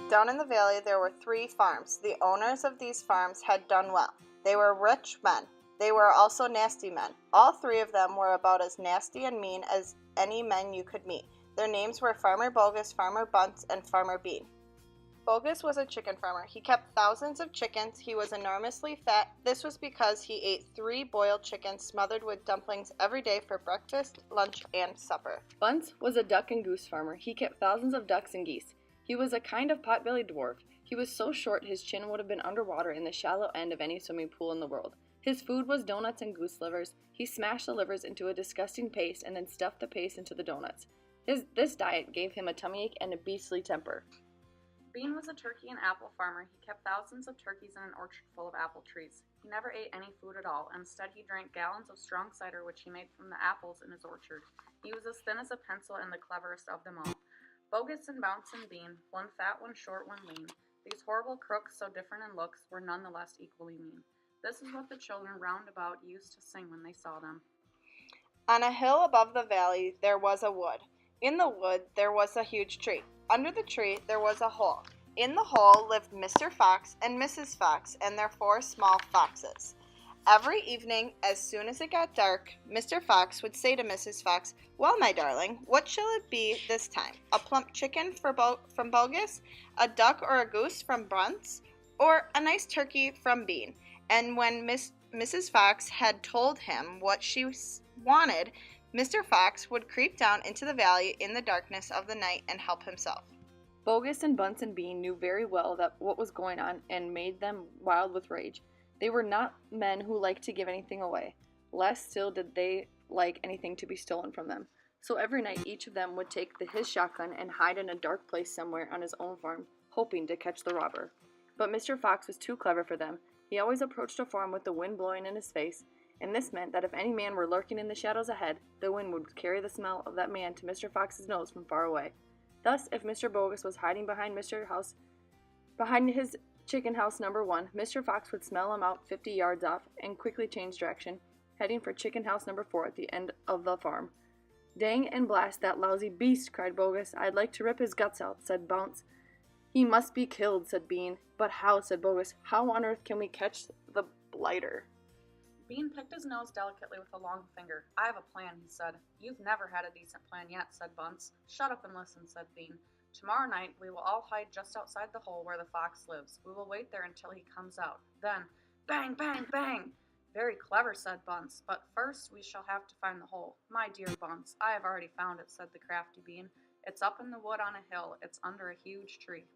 Down in the valley there were 3 farms. The owners of these farms had done well. They were rich men. They were also nasty men. All 3 of them were about as nasty and mean as any men you could meet. Their names were Farmer Bogus, Farmer Bunce, and Farmer Bean. Bogus was a chicken farmer. He kept thousands of chickens. He was enormously fat. This was because he ate 3 boiled chickens smothered with dumplings every day for breakfast, lunch, and supper. Bunce was a duck and goose farmer. He kept thousands of ducks and geese. He was a kind of pot-bellied dwarf. He was so short his chin would have been underwater in the shallow end of any swimming pool in the world. His food was donuts and goose livers. He smashed the livers into a disgusting paste and then stuffed the paste into the donuts. This diet gave him a tummy ache and a beastly temper. Bean was a turkey and apple farmer. He kept thousands of turkeys in an orchard full of apple trees. He never ate any food at all. Instead, he drank gallons of strong cider which he made from the apples in his orchard. He was as thin as a pencil and the cleverest of them all. Bogus and Bounce and Bean, one fat, one short, one lean. These horrible crooks, so different in looks, were nonetheless equally mean. This is what the children round about used to sing when they saw them. On a hill above the valley there was a wood. In the wood there was a huge tree. Under the tree there was a hole. In the hole lived Mr. Fox and Mrs. Fox and their 4 small foxes. Every evening, as soon as it got dark, Mr. Fox would say to Mrs. Fox, "Well, my darling, what shall it be this time? A plump chicken from Bogus, a duck or a goose from Bunce, or a nice turkey from Bean?" And when Mrs. Fox had told him what she wanted, Mr. Fox would creep down into the valley in the darkness of the night and help himself. Bogus and Bunce and Bean knew very well that what was going on and made them wild with rage. They were not men who liked to give anything away. Less still did they like anything to be stolen from them. So every night each of them would take his shotgun and hide in a dark place somewhere on his own farm, hoping to catch the robber. But Mr. Fox was too clever for them. He always approached a farm with the wind blowing in his face, and this meant that if any man were lurking in the shadows ahead, the wind would carry the smell of that man to Mr. Fox's nose from far away. Thus, if Mr. Bogus was hiding behind his chicken house number 1, Mr. Fox would smell him out 50 yards off and quickly change direction, heading for chicken house number 4 at the end of the farm. "Dang and blast that lousy beast," cried Bogus. "I'd like to rip his guts out," said Bounce. "He must be killed," said Bean. "But how?" said Bogus. "How on earth can we catch the blighter?" Bean picked his nose delicately with a long finger. "I have a plan," he said. "You've never had a decent plan yet," said Bunce. "Shut up and listen," said Bean. "Tomorrow night we will all hide just outside the hole where the fox lives. We will wait there until he comes out. Then, bang, bang, bang!" "Very clever," said Bunce. "But first we shall have to find the hole." "My dear Bunce, I have already found it," said the crafty Bean. "It's up in the wood on a hill. It's under a huge tree."